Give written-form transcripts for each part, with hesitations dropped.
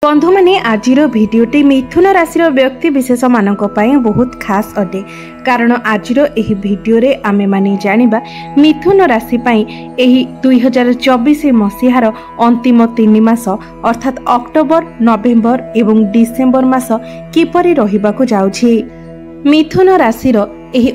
बंधु मैंने आज भिडटी मिथुन राशि व्यक्ति विशेष मान बहुत खास अटे कारण आज भिडियो आमे माने जानिबा मिथुन राशि 2024 मसीहार अंतिम 3 मास अर्थात अक्टोबर नवेम्बर एवं डिसेम्बर मास किपरि रहिबाकु जाउछि। मिथुन राशि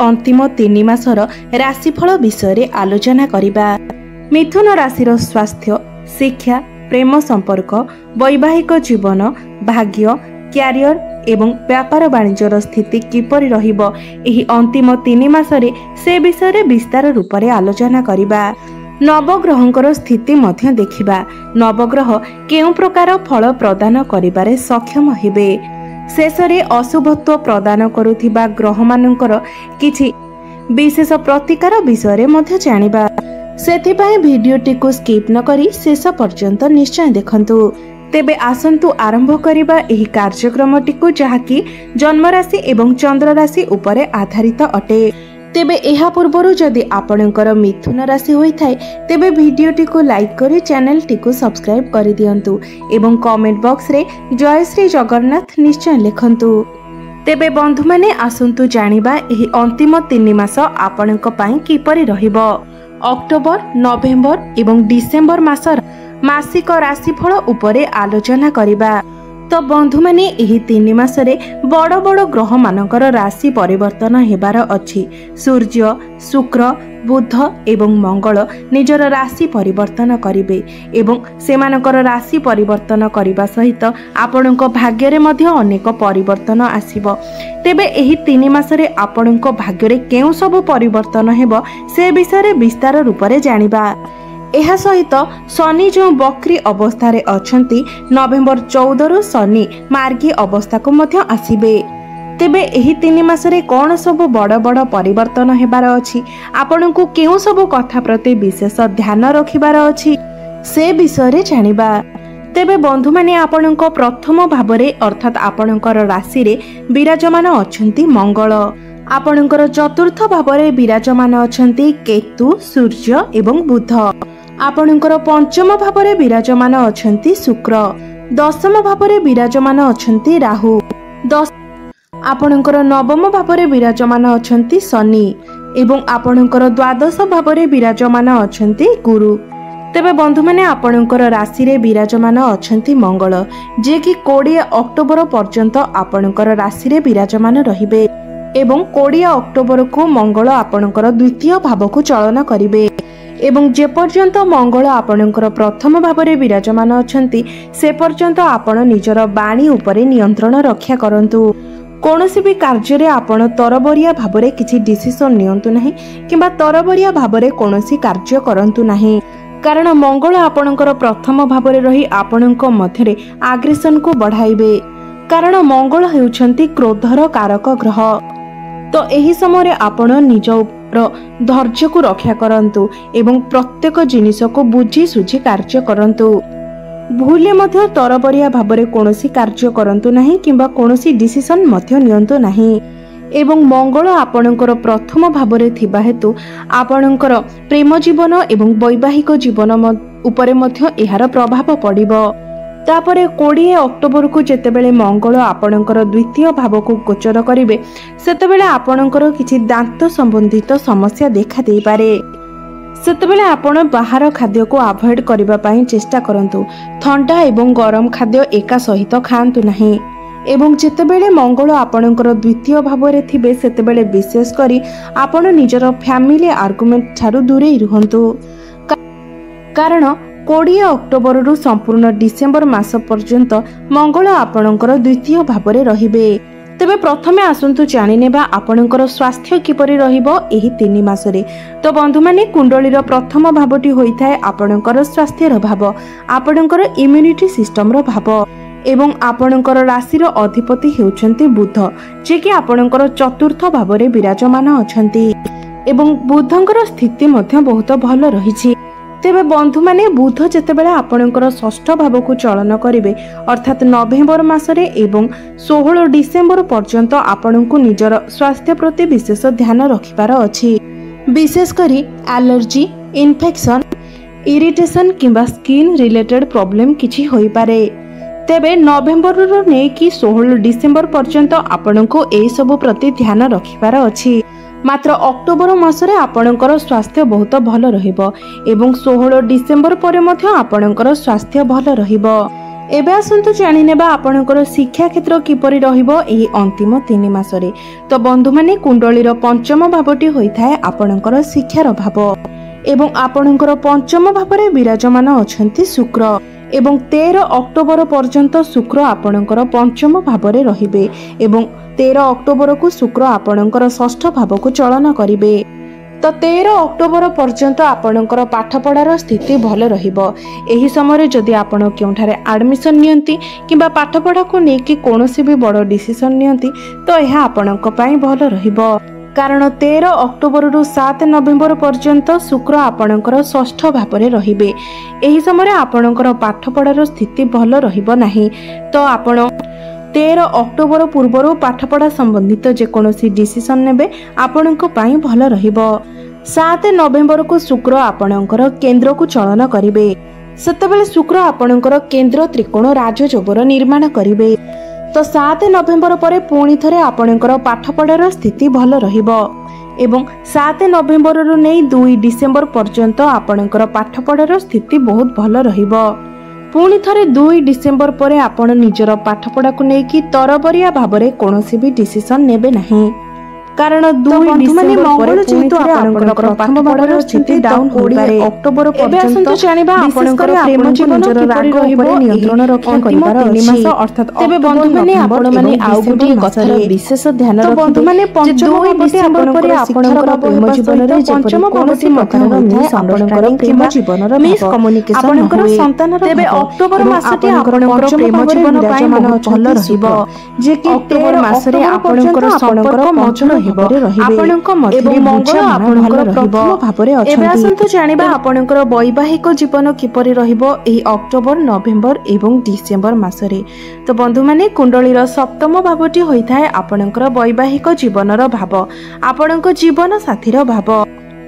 अंतिम 3 मासर राशिफल विषय आलोचना करिबा। मिथुन राशि स्वास्थ्य, शिक्षा, प्रेम संपर्क, वैवाहिक जीवन, भाग्य, क्यारियर एवं व्यापार वाणिज्यर स्थिति किपरि रहिबो एही अंतिम 3 मासरे से विषय विस्तार रूप में आलोचना करिबा। नवग्रहंकर स्थिति मध्य देखिबा। नवग्रह केउ प्रकार फल प्रदान करिबारे सक्षम हेबे। शेषरे अशुभत्व प्रदान करुथिबा ग्रह मानकर किछि विशेष प्रतिकार विषय मध्य जानिबा। सेथिपाई भिडियोटी को स्किप न करी शेष पर्यंत निश्चय देखंतु। तेबे आसंतु आरंभ करिबा एही कार्यक्रमटी को जहाकी जन्म राशि एवं चंद्र राशि उपरे आधारित अटे। तेबे एहा पूर्वरु जदि आपणकर मिथुन राशि होई थाए तेबे भिडियोटी को लाइक करी चैनल टी को सब्सक्राइब करि दियंतु एवं कमेंट बॉक्स रे जय श्री जगन्नाथ निश्चय लिखंतु। तेबे बंधु माने आसंतु जानिबा एही अंतिम 3 मास आपणक पई किपरि रहिबो। अक्टोबर नवेम्बर एवं डिसेम्बर मासर मासिक राशिफल उपरे आलोचना करिबा। तो बंधु माने एही 3 मासरे बड़ बड़ ग्रह मानकर राशि परिवर्तन हेबार अछि। सूर्य, शुक्र, बुध एवं मंगल निजर राशि परिवर्तन करिबे एवं सेमानकर राशि परिवर्तन करिबा सहित आपणक भाग्य रे मध्य अनेक परिवर्तन आसीबो। तेबे एही 3 मासरे आपणक भाग्य रे केउ सब परिवर्तन हेबो से विषय विस्तार रूप में जानिबा। एहा सहित शनि जो बक्री अवस्था रे अछंती नवेम्बर 14 रु शनि मार्गी अवस्था को मध्य आसीबे। तेबे एही 3 मासरे कौन सब बड़ बड़ परिवर्तन हेबार अछि, आपनकु केउ सब कथा प्रति विशेष ध्यान रखिबार अछि से विषय जानिबा। तेबे बंधु माने आपनक प्रथम भावरे अर्थात आपनकर राशि रे विराजमान अछंती मंगल। आपनकर चतुर्थ भावरे विराजमान अछंती केतु, सूर्य एवं बुध। आपनकर पंचम भावरे विराजमान अछंती शुक्र। दशम भावरे विराजमान अछंती राहु। आपनकर नवम भावरे विराजमान अछंती शनि एवं आपनकर द्वादश भावरे विराजमान अछंती गुरु। तेबे बंधु माने आपनकर राशि रे विराजमान अछंती मंगल जे कि 20 अक्टोबर पर्यंत आपनकर राशि रे विराजमान रहिबे एवं 20 अक्टोबर को मंगल आपनकर द्वितीय भाव को चलन करिबे एवं जे पर्यंत मंगल आपनकर प्रथम भावरे विराजमान अछंती से पर्यंत आपण निजर बाणी उपरे नियंत्रण रक्षा करंतु। कोनोसी भी कार्य रे आपण तरबरिया भावरे किछि डिसिजन नियंतु नाही किबा तरबरिया भावरे कोनोसी कार्य करंतु नाही कारण मंगल आपनकर प्रथम भावरे रही आपनक मध्यरे आग्रेशन को बढ़ाइबे कारण मंगल हेउछंती क्रोधर कारक ग्रह। तो एही समय आपण निज धैर्य को रक्षा करंतु एवं प्रत्येक जिनिस को बुझी सुझी कार्य करंतु। भूले मध्य तरबरिया भावरे कोनोसी कार्य करंतु नाही किंबा कोनोसी डिसिजन मध्य नियंतु नाही एवं मंगल आपणकर प्रथम भावरे थिबा हेतु आपणकर प्रेम जीवन एवं वैवाहिक जीवन उपरे मध्य एहार प्रभाव पड़िबो। तापरे 20 अक्टोबर को जेतेबेले मंगल आपणकर द्वितीय भाव को गोचर करिवे सेतेबेले आपणकर किछि दांत संबंधित समस्या देखा देई पारे। सेतेबेले आपण बाहर खाद्य को अवॉइड करिबा पई चेष्टा करंतु। ठंडा एवं गरम खाद्य एका सहित खांतु नाही एवं जेतेबेले मंगल आपणकर द्वितीय भाव रे थिबे सेतेबेले विशेष करी आपण निजर फैमिली आर्गुमेंट ठारू दूरे रुहंतु कारण 20 अक्टोबर रु संपूर्ण डिसेम्बर मास पर्यंत मंगल आपणकर द्वितीय भाव रे रहिबे। तेबे प्रथमे आसंतु जानि नेबा आपणकर स्वास्थ्य किपरि रहिबो एही 3 मासरे। तो बंधु माने कुंडलीर प्रथम भावटी होइथाय आपणकर स्वास्थ्यर भाव, आपणकर इम्यूनिटी सिस्टम रो भाव एवं आपणकर राशिर अधिपति हेउछंती बुध जे कि आपणकर चतुर्थ भाव रे विराजमान अछंती एवं बुधंकर स्थिति मध्य बहुत भल रहिछि। तेबे बंधु माने बुध जेतेबेले आपणकर षष्ठ भाव को चलन करिवे अर्थात नवेम्बर मासरे एवं 16 डिसेम्बर पर्यंत आपणकु निजर स्वास्थ्य प्रति विशेष ध्यान रखिबार अछि। विशेष करी एलर्जी, इन्फेक्शन, इरिटेशन किंबा स्किन रिलेटेड प्रॉब्लम किछि होई पारे। तेबे नवेम्बर नेकी 16 डिसेम्बर पर्यंत आपणको एई सब प्रति ध्यान रखिबार अछि। मात्र अक्टोबर मासरे आपणकर स्वास्थ्य बहुत भल रहिबो एवं 16 डिसेम्बर परे मध्य आपणकर स्वास्थ्य भल रहिबो। एबे आसंतु जानि नेबा आपणकर शिक्षा क्षेत्र किपरि रहिबो एही अंतिम 3 मासरे। तो बंधु माने कुंडलीर पंचम भावटी होइथाय आपणकर शिक्षार भाव एवं आपणकर पंचम भावरे विराजमान अछंती शुक्र एवं 13 अक्टोबर पर्यंत शुक्र आपणकर पंचम भावरे रहिबे एवं 13 अक्टोबर को शुक्र आपणकर षष्ठ भाव को चलन करिवे। तो 13 अक्टोबर पर्यंत आपणकर पाठपढ़ार स्थिति भल रहिबो। एही समय जदि आपण केउठारे एडमिशन नियंती किंबा पाठपढ़ा को नेकी कोनोसी भी बड़ डिसीजन नियंती तो यह आपणक पई भल रहिबो। कारण 13 अक्टोबर रु 7 नवेम्बर पर्यंत शुक्र आपणकर षष्ठ भावरे रहिबे। एही समय आपणकर पाठपढ़ार स्थिति भल रहिबो नाही। तो आपण 13 अक्टोबर पूर्व पाठपढ़ा संबंधित जेकोसी डिसीजन नेबे आपणक पई भल रहिबो। 7 नवेम्बर को शुक्र आपणकर केंद्र को चलन करिवे। सेतेबेले शुक्र आपणकर केंद्र त्रिकोण राजयोगर निर्माण करिवे। तो 7 नवेम्बर परे पुणी थरे आपणकर पाठपढ़ार स्थिति भल रहिबो एवं 7 नवेम्बर रु नै 2 डिसेम्बर पर्यंत आपणकर पाठपढ़ार स्थिति बहुत भल रहिबो। पुणी थरे 2 डिसेम्बर परे आपण निजर पाठपढ़ा को नेकी तरबरिया भाबरे कोनोसी भी डिसीजन नेबे नाही। कारण 2 डिसेम्बर मंगल जेतु आपणकर प्रथम भावरे स्थिति डाउन होइपारे। अक्टोबर पर्यंत जानिबा आपणकर प्रेम जीवन राग उपरे नियंत्रण रक्षा करिवार 3 मास अर्थात तेबे बंधु माने आपण माने आउ गुटी कथार विशेष ध्यान रखि बंधु माने 2 डिसेम्बर परे आपणकर प्रेम जीवन रे पंचम भावटी मकर मिस आपणकर प्रेम जीवन रे मिस कम्युनिकेशन आपणकर संतान तेबे अक्टोबर मासटी आपणकर प्रेम जीवन पई बहुत भल रहिबो जे कि अक्टोबर मासरे आपणकर संपर्क मजबूत वैवाहिक जीवन किपरि रहिबो एही अक्टोबर नवेम्बर एवं डिसेम्बर मासरे। तो बंधु माने कुंडलीर सप्तम भावटी होइथाय आपणकर वैवाहिक जीवनर भाव आपणक जीवन साथीर भाव।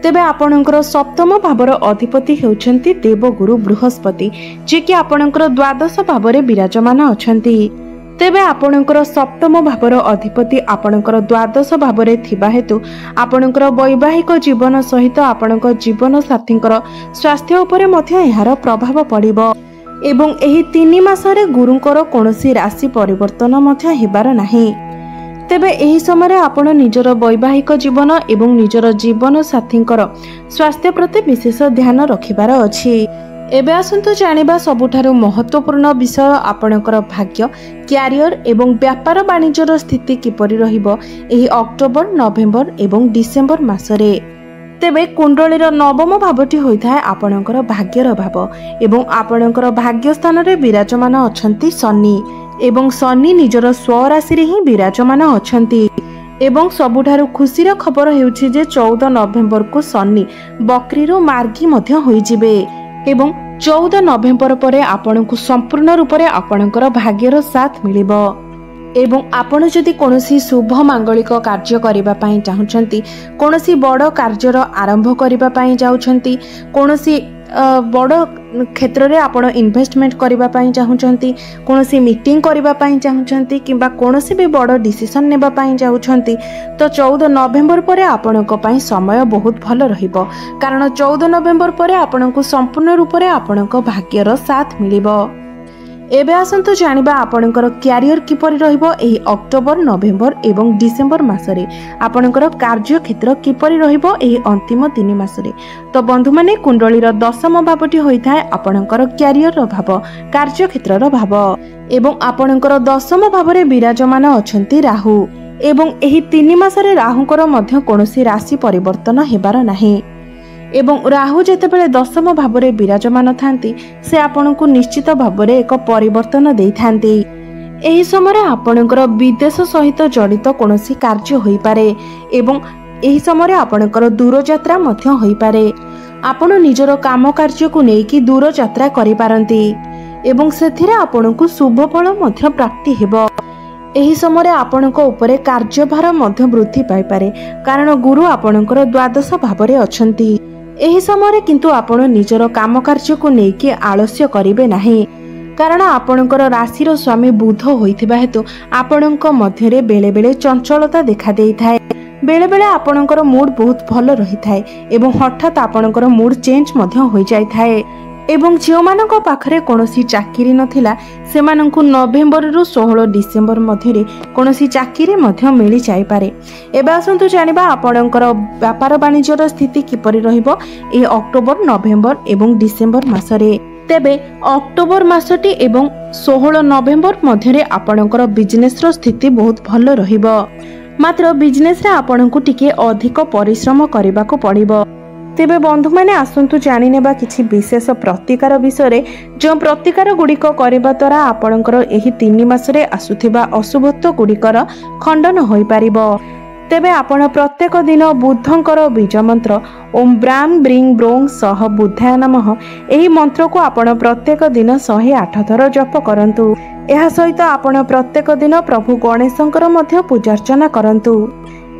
तेबे आपणकर सप्तम भावर अधिपति हेउछंती देवगुरु बृहस्पति जे कि आपणकर द्वादश भावरे विराजमान अछंती। तेबे आपणकर सप्तम भावर अधिपति आपणकर द्वादश भावरे थिबा हेतु आपणकर वैवाहिक जीवन सहित आपणक जीवन साथींकर स्वास्थ्य उपरे मध्य एहार प्रभाव पड़िबो एवं एही 3 मासरे गुरुंकर कोनोसी राशि परिवर्तन मध्य हेबार नाही। तेबे एही समय आपण निजर वैवाहिक जीवन एवं निजर जीवन साथींकर स्वास्थ्य प्रति विशेष ध्यान रखिबार अछि। एबे आसंतु जानिबा सबुठारु महत्वपूर्ण विषय आपणकर भाग्य क्यारियर एवं व्यापार वाणिज्यर स्थिति किपरि रहिबो एही अक्टोबर नवेम्बर एवं डिसेम्बर मासरे। तेबे कुंडलीर नवम भावटी होइथाय आपणकर भाग्यर भाव एवं आपणकर भाग्य स्थान रे विराजमान अछंती शनि एवं शनि निजर स्वराशि रे ही विराजमान अछंती। एवं सबुठारु खुशीर खबर हेउछि जे 14 नवेम्बर को शनि बकरीरो मार्गी मध्य होई जिवे एवं 14 नवेम्बर परे आपणकु संपूर्ण रूप से आपणकर भाग्यर साथ मिलिबो एवं आपण जदि कोनोसी शुभ मांगलिक कार्य करिबा पई चाहुचंती कोनोसी बड़ कार्यर आरंभ करिबा पई जाउछंती कोनोसी बड़ क्षेत्र रे आपण इन्वेस्टमेंट करिबा पई चाहुचंती कोनोसी मीटिंग करिबा पई चाहुचंती किबा कोनोसी भी बड़ डिसीजन नेबा पई जाउछंती तो 14 नवेम्बर परे आपणक पई समय बहुत भल रहिबो। कारण 14 नवेम्बर परे आपणकु संपूर्ण रूप से आपणक भाग्यर साथ मिलिबो। एबे आसंतु जानिबा आपणकर क्यारियर किपरि रहिबो एही अक्टोबर नवेम्बर एवं डिसेम्बर मासरे आपणकर कार्य क्षेत्र किपरि रहिबो एही अंतिम 3 मासरे। तो बंधु माने कुंडलीर दशम भावटी होइथाय आपणकर क्यारियर भाव कार्य क्षेत्रर भाव एवं आपणकर दशम भावरे विराजमान अछंती राहु एवं एही 3 मासरे राहुकर मध्य कोनोसी राशि परिवर्तन हेबार नाही एवं राहु जेतेबेले दशम भावरे विराजमान थांती से आपनकु निश्चित भावरे एक परिवर्तन देई थांती। एही समय आपनकर विदेश सहित जड़ित कोनोसी कार्य होई पारे एवं एही समय आपनकर दूर यात्रा मध्य होई पारे। आपण निजर काम कार्य को नेकी दूर यात्रा करि पारंती एवं सेथिरे आपनकु शुभ फल मध्य प्राप्ति हेबो। एही समय आपनक उपरे कार्यभार मध्य वृद्धि पाई पारे कारण गुरु आपनकर द्वादश भावरे अछंती। एही समय किंतु आपण निजर काम कार्य को नेकी आलस्य करिवे नाही कारण आपणकर राशि स्वामी बुध होइथिबा हेतु आपणक मध्यरे बेले बेले चंचलता देखा देई थाए। बेले बेले आपणकर मूड बहुत भल रही थाए एवं हठात आपणकर मूड चेंज मध्य होई जाय थाए एवं जो मानक पाखरे कोनोसी चाकरी नथिला सेमानंकु नवेम्बर रु 16 डिसेम्बर मध्यरे कोनोसी चाकरी मध्य मिली जाय पारे। एबे आसंतु जानिबा आपणकर व्यापार वाणिज्यर स्थिति किपरि रहिबो ए अक्टोबर नवेम्बर एवं डिसेम्बर मासरे। तेबे अक्टोबर मासटी एवं 16 नवेम्बर मध्यरे आपणकर बिजनेस रो स्थिति बहुत भल रहिबो। मात्र बिजनेस रे आपणकु टिके अधिक परिश्रम करिबाकू पड़िबो। तेबे बंधु माने आसंतु जानि नेबा किछि विशेष प्रतिकार विषय जो प्रतिकार गुड़िक करबा द्वारा आपणकर एही 3 मासरे आसुथिबा अशुभत्व गुड़िकर खंडन होई पारिबो। तेबे आपण प्रत्येक दिन बुद्धंकर बीज मंत्र ओम ब्राम ब्रिंग ब्रोंग सह बुद्धाय नमः एही मंत्र को आपण प्रत्येक दिन 108 थर जप करंतु। एहा सहित आपण प्रत्येक दिन प्रभु गणेशंकर मध्य पूजार्चना करंतु।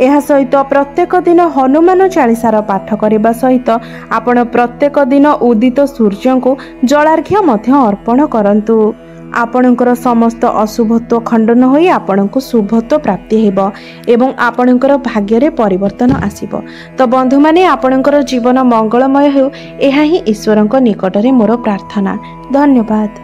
एहा सहित प्रत्येक दिन हनुमान चालीसार पाठ करबा सहित आपण प्रत्येक दिन उदित सूर्य को जलार्घ्य मध्य अर्पण करंतु। आपणकर समस्त अशुभत्व खंडन होई आपणको शुभत्व प्राप्ति हेबो एवं आपणकर भाग्य रे परिवर्तन आसीबो। तो बंधु माने आपणकर जीवन मंगलमय हेउ एहा ही ईश्वरଙ୍କ निकटरे मोर प्रार्थना। धन्यवाद।